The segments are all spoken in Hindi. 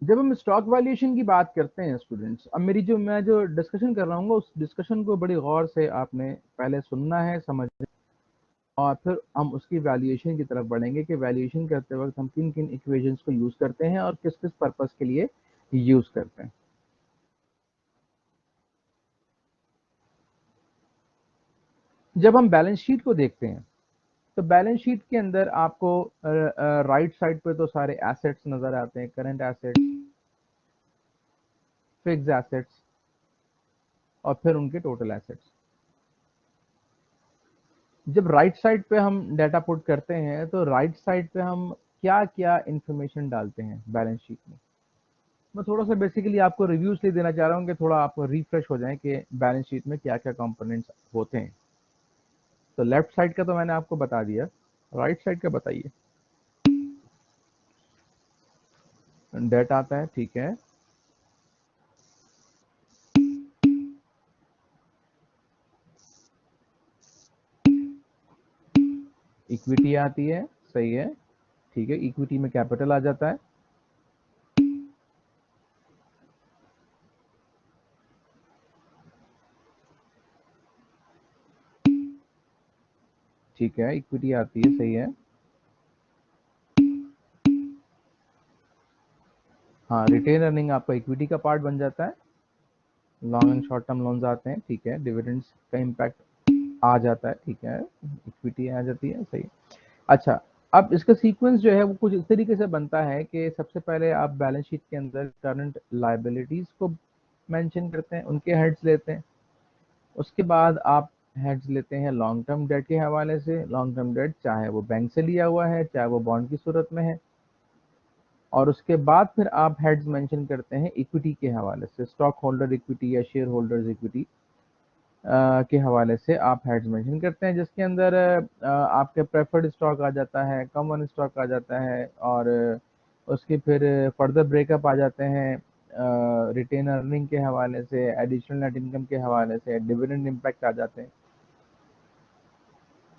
जब हम स्टॉक वैल्यूएशन की बात करते हैं स्टूडेंट्स, अब मैं जो डिस्कशन कर रहा हूँ उस डिस्कशन को बड़ी गौर से आपने पहले सुनना है, समझना, और फिर हम उसकी वैल्यूएशन की तरफ बढ़ेंगे कि वैल्यूएशन करते वक्त हम किन किन इक्वेशंस को यूज करते हैं और किस किस पर्पस के लिए यूज करते हैं। जब हम बैलेंस शीट को देखते हैं तो बैलेंस शीट के अंदर आपको राइट साइड पे तो सारे एसेट्स नजर आते हैं, करंट एसेट्स, फिक्स्ड एसेट्स और फिर उनके टोटल एसेट्स। जब राइट साइड पे हम डाटा पुट करते हैं तो राइट साइड पे हम क्या क्या इंफॉर्मेशन डालते हैं बैलेंस शीट में। मैं थोड़ा सा बेसिकली आपको रिव्यू इसलिए देना चाह रहा हूँ कि थोड़ा आप रिफ्रेश हो जाएं कि बैलेंस शीट में क्या क्या कंपोनेंट्स होते हैं। तो लेफ्ट साइड का तो मैंने आपको बता दिया, राइट साइड का बताइए। डेट आता है, ठीक है। इक्विटी आती है, सही है, ठीक है। इक्विटी में कैपिटल आ जाता है, ठीक है, इक्विटी आती है, सही है। हाँ, रिटेन अर्निंग आपका इक्विटी का पार्ट बन जाता है। Long and short term loans आते हैं, ठीक है। डिविडेंड्स का इम्पैक्ट आ जाता है, ठीक है। इक्विटी आ जाती है, सही। अच्छा, अब इसका सीक्वेंस जो है वो कुछ इस तरीके से बनता है कि सबसे पहले आप बैलेंस शीट के अंदर करंट लायबिलिटीज को मेंशन करते हैं, उनके हेड्स लेते हैं। उसके बाद आप हेड्स लेते हैं लॉन्ग टर्म डेट के हवाले से। लॉन्ग टर्म डेट चाहे वो बैंक से लिया हुआ है, चाहे वो बॉन्ड की सूरत में है। और उसके बाद फिर आप हेड्स मेंशन करते हैं इक्विटी के हवाले से, स्टॉक होल्डर इक्विटी या शेयर होल्डर्स इक्विटी के हवाले से आप हेड्स मेंशन करते हैं, जिसके अंदर आपके प्रेफर्ड स्टॉक आ जाता है, कॉमन स्टॉक आ जाता है, और उसके फिर फर्दर ब्रेकअप आ जाते हैं रिटेन अर्निंग के हवाले से, एडिशनल नेट इनकम के हवाले से, डिविडेंड इम्पैक्ट आ जाते हैं।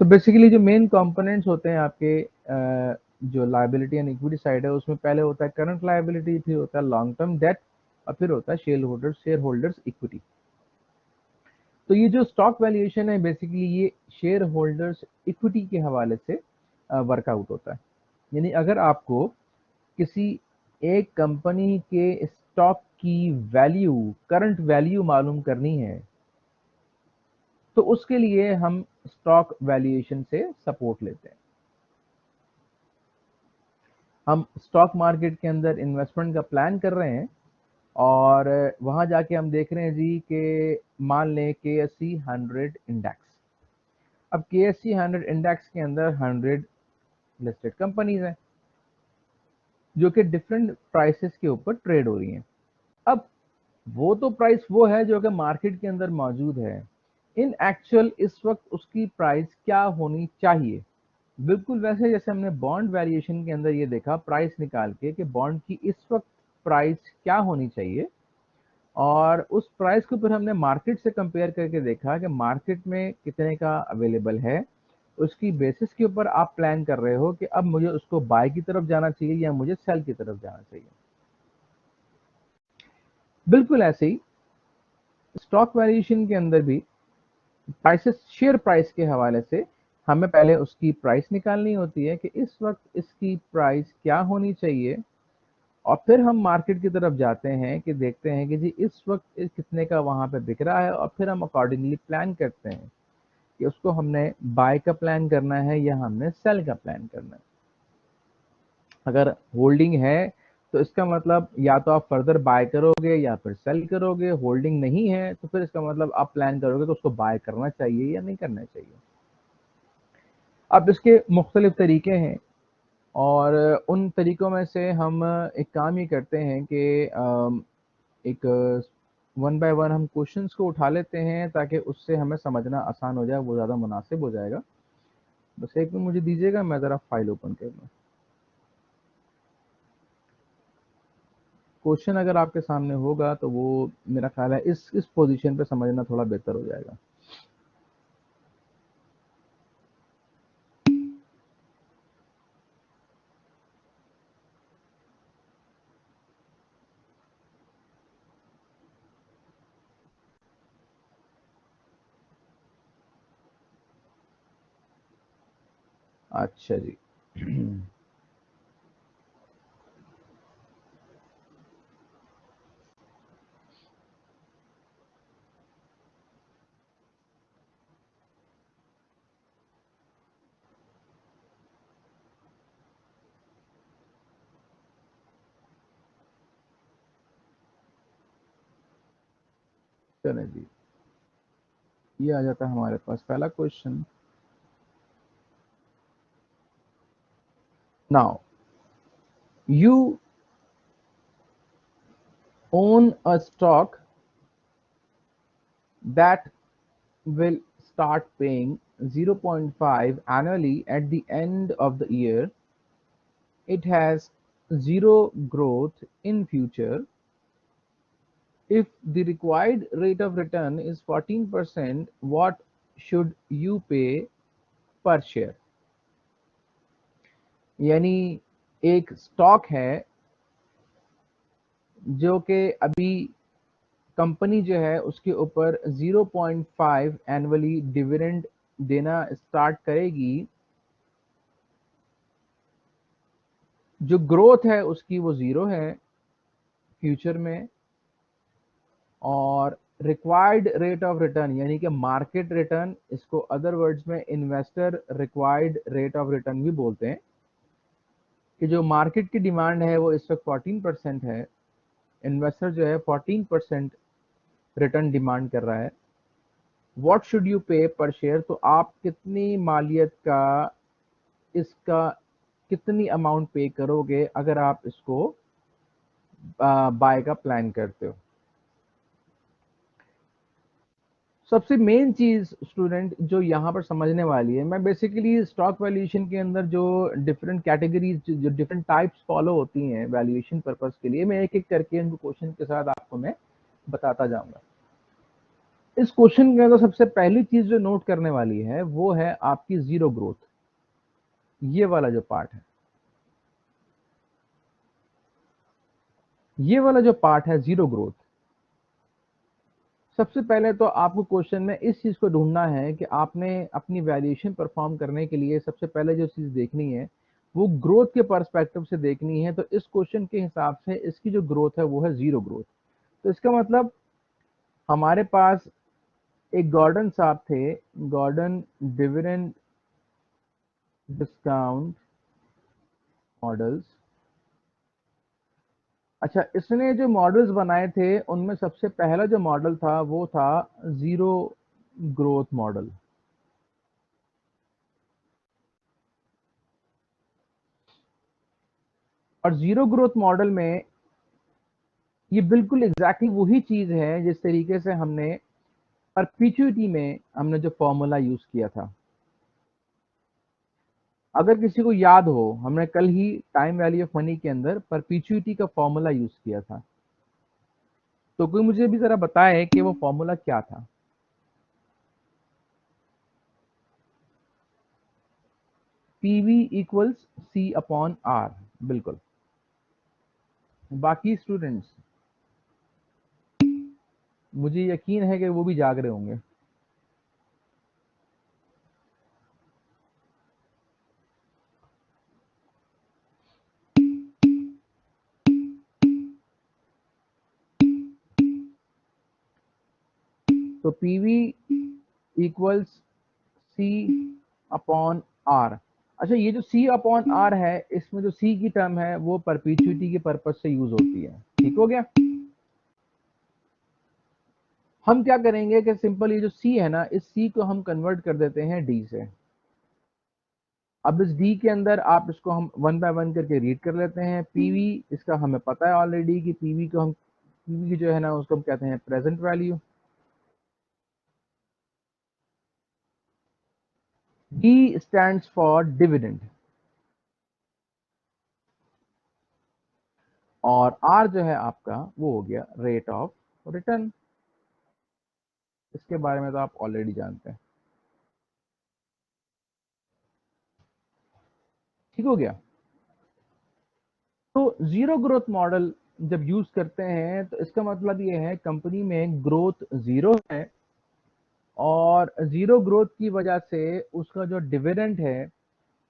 तो बेसिकली जो मेन कंपोनेंट्स होते हैं आपके जो लायबिलिटी एंड इक्विटी साइड है, उसमें पहले होता है करंट लायबिलिटी, फिर होता है लॉन्ग टर्म डेट, और फिर होता है शेयर होल्डर्स इक्विटी। तो ये जो स्टॉक वैल्यूएशन है बेसिकली ये शेयर होल्डर्स इक्विटी के हवाले से वर्कआउट होता है। यानी अगर आपको किसी एक कंपनी के स्टॉक की वैल्यू, करंट वैल्यू मालूम करनी है, तो उसके लिए हम स्टॉक वैल्यूएशन से सपोर्ट लेते हैं। हम स्टॉक मार्केट के अंदर इन्वेस्टमेंट का प्लान कर रहे हैं और वहां जाके हम देख रहे हैं जी कि मान लें KSE 100 इंडेक्स। अब KSE 100 इंडेक्स के अंदर 100 लिस्टेड कंपनीज हैं जो कि डिफरेंट प्राइसेस के ऊपर ट्रेड हो रही हैं। अब वो तो प्राइस वो है जो कि मार्केट के अंदर मौजूद है। इन एक्चुअल इस वक्त उसकी प्राइस क्या होनी चाहिए, बिल्कुल वैसे जैसे हमने बॉन्ड वैल्यूएशन के अंदर ये देखा प्राइस निकाल के कि बॉन्ड की इस वक्त प्राइस क्या होनी चाहिए, और उस प्राइस को फिर हमने मार्केट से कंपेयर करके देखा कि मार्केट में कितने का अवेलेबल है। उसकी बेसिस के ऊपर आप प्लान कर रहे हो कि अब मुझे उसको बाय की तरफ जाना चाहिए या मुझे सेल की तरफ जाना चाहिए। बिल्कुल ऐसे ही स्टॉक वैल्यूएशन के अंदर भी प्राइसेस, शेयर प्राइस के हवाले से हमें पहले उसकी प्राइस निकालनी होती है कि इस वक्त इसकी प्राइस क्या होनी चाहिए, और फिर हम मार्केट की तरफ जाते हैं कि देखते हैं कि जी इस वक्त कितने का वहां पे बिक रहा है, और फिर हम अकॉर्डिंगली प्लान करते हैं कि उसको हमने बाय का प्लान करना है या हमने सेल का प्लान करना है। अगर होल्डिंग है तो इसका मतलब या तो आप फर्दर बाय करोगे या फिर सेल करोगे। होल्डिंग नहीं है तो फिर इसका मतलब आप प्लान करोगे तो उसको बाय करना चाहिए या नहीं करना चाहिए। अब इसके मुख्तलिफ तरीके हैं, और उन तरीकों में से हम एक काम ये करते हैं कि एक वन बाय वन हम क्वेश्चंस को उठा लेते हैं ताकि उससे हमें समझना आसान हो जाए, वो ज़्यादा मुनासिब हो जाएगा। बस एक मिनट मुझे दीजिएगा, मैं ज़रा फाइल ओपन कर लूँ। क्वेश्चन अगर आपके सामने होगा तो वो मेरा ख्याल है इस पोजीशन पे समझना थोड़ा बेहतर हो जाएगा। अच्छा जी। चलें जी, ये आ जाता है हमारे पास पहला question. Now you own a stock that will start paying 0.5 annually at the end of the year. It has zero growth in future. If the required rate of return is 14%, what should you pay per share? यानी एक स्टॉक है जो कि अभी कंपनी जो है उसके ऊपर 0.5 एनुअली डिविडेंड देना स्टार्ट करेगी। जो ग्रोथ है उसकी वो ज़ीरो है फ्यूचर में, और रिक्वायर्ड रेट ऑफ रिटर्न यानी कि मार्केट रिटर्न, इसको अदर वर्ड्स में investor required rate of return भी बोलते हैं, कि जो मार्केट की डिमांड है वो इस वक्त 14% है, इन्वेस्टर जो है 14% रिटर्न डिमांड कर रहा है। व्हाट शुड यू पे पर शेयर, तो आप कितनी मालियत का, इसका कितनी अमाउंट पे करोगे अगर आप इसको बाय का प्लान करते हो। सबसे मेन चीज स्टूडेंट जो यहाँ पर समझने वाली है, मैं बेसिकली स्टॉक वैल्यूएशन के अंदर जो डिफरेंट कैटेगरीज, जो डिफरेंट टाइप्स फॉलो होती हैं वैल्यूएशन पर्पस के लिए, मैं एक एक करके इनको क्वेश्चन के साथ आपको मैं बताता जाऊंगा। इस क्वेश्चन के अंदर सबसे पहली चीज जो नोट करने वाली है वो है आपकी जीरो ग्रोथ। ये वाला जो पार्ट है, ये वाला जो पार्ट है जीरो ग्रोथ, सबसे पहले तो आपको क्वेश्चन में इस चीज को ढूंढना है कि आपने अपनी वैल्यूएशन परफॉर्म करने के लिए सबसे पहले जो चीज देखनी है वो ग्रोथ के पर्सपेक्टिव से देखनी है। तो इस क्वेश्चन के हिसाब से इसकी जो ग्रोथ है वो है जीरो ग्रोथ। तो इसका मतलब हमारे पास एक गॉर्डन साहब थे, गॉर्डन डिविडेंड डिस्काउंट मॉडल्स। अच्छा, इसने जो मॉडल्स बनाए थे उनमें सबसे पहला जो मॉडल था वो था जीरो ग्रोथ मॉडल। और जीरो ग्रोथ मॉडल में ये बिल्कुल एग्जैक्टली वही चीज है जिस तरीके से हमने परपीचुइटी में हमने जो फॉर्मूला यूज किया था। अगर किसी को याद हो, हमने कल ही टाइम वैल्यू ऑफ मनी के अंदर परपीचुइटी का फॉर्मूला यूज किया था। तो कोई मुझे भी जरा बताए कि वो फॉर्मूला क्या था। PV equals C upon R, बिल्कुल। बाकी स्टूडेंट्स, मुझे यकीन है कि वो भी जाग रहे होंगे। तो PV equals C upon R. अच्छा, ये जो सी अपॉन आर है, इसमें जो सी की टर्म है वो परपीचुइटी के पर्पज से यूज होती है। ठीक हो गया। हम क्या करेंगे कि सिंपल ये जो सी है ना, इस सी को हम कन्वर्ट कर देते हैं डी से। अब इस डी के अंदर आप इसको हम वन बाय वन करके रीड कर लेते हैं। पीवी, इसका हमें पता है ऑलरेडी कि पीवी को हम, पीवी की जो है ना उसको हम कहते हैं present value. D stands for dividend, और आर जो है आपका वो हो गया रेट ऑफ रिटर्न। इसके बारे में तो आप ऑलरेडी जानते हैं। ठीक हो गया। तो जीरो ग्रोथ मॉडल जब यूज करते हैं तो इसका मतलब ये है कंपनी में ग्रोथ जीरो है, और जीरो ग्रोथ की वजह से उसका जो डिविडेंड है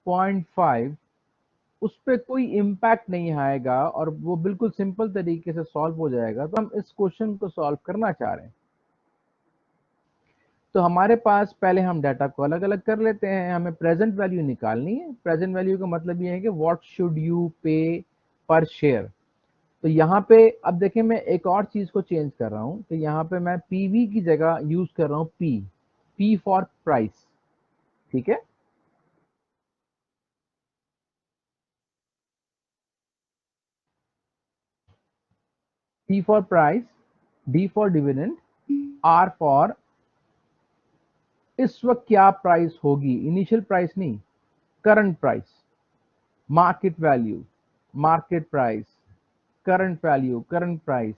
0.5 उस पे कोई इम्पैक्ट नहीं आएगा और वो बिल्कुल सिंपल तरीके से सॉल्व हो जाएगा, तो हम इस क्वेश्चन को सॉल्व करना चाह रहे हैं। तो हमारे पास पहले हम डाटा को अलग अलग कर लेते हैं, हमें प्रेजेंट वैल्यू निकालनी है। प्रेजेंट वैल्यू का मतलब ये है कि व्हाट शुड यू पे पर शेयर। तो यहाँ पे अब देखिए मैं एक और चीज को चेंज कर रहा हूँ, तो यहाँ पे मैं पीवी की जगह यूज कर रहा हूँ पी फॉर प्राइस। ठीक है, P for price, D for dividend, R for इस वक्त क्या प्राइस होगी, इनिशियल प्राइस नहीं, current price, market value, market price, current value, current price.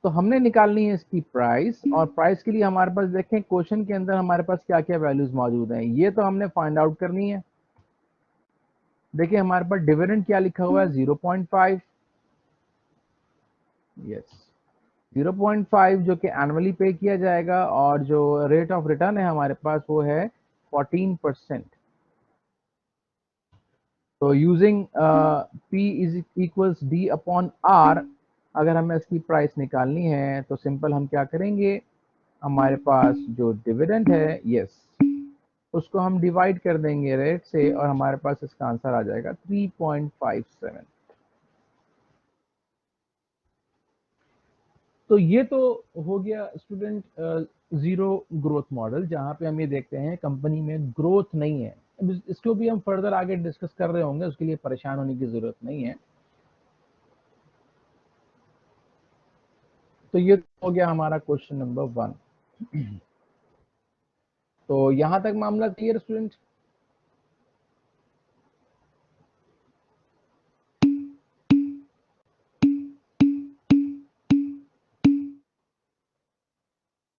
तो हमने निकालनी है इसकी प्राइस, और प्राइस के लिए हमारे पास देखें क्वेश्चन के अंदर हमारे पास क्या क्या वैल्यूज मौजूद हैं, ये तो हमने फाइंड आउट करनी है। देखिए हमारे पास डिविडेंड क्या लिखा हुआ है, 0.5। यस, 0.5 जो कि एनुअली पे किया जाएगा, और जो रेट ऑफ रिटर्न है हमारे पास वो है 14%। तो using P is equals D upon R, अगर हमें इसकी प्राइस निकालनी है तो सिंपल हम क्या करेंगे, हमारे पास जो डिविडेंड है, यस, उसको हम डिवाइड कर देंगे रेट से, और हमारे पास इसका आंसर आ जाएगा 3.57। तो ये तो हो गया स्टूडेंट जीरो ग्रोथ मॉडल, जहां पे हम ये देखते हैं कंपनी में ग्रोथ नहीं है। इसको भी हम फर्दर आगे डिस्कस कर रहे होंगे, उसके लिए परेशान होने की जरूरत नहीं है। तो ये हो गया हमारा क्वेश्चन नंबर 1। तो यहां तक मामला क्लियर स्टूडेंट?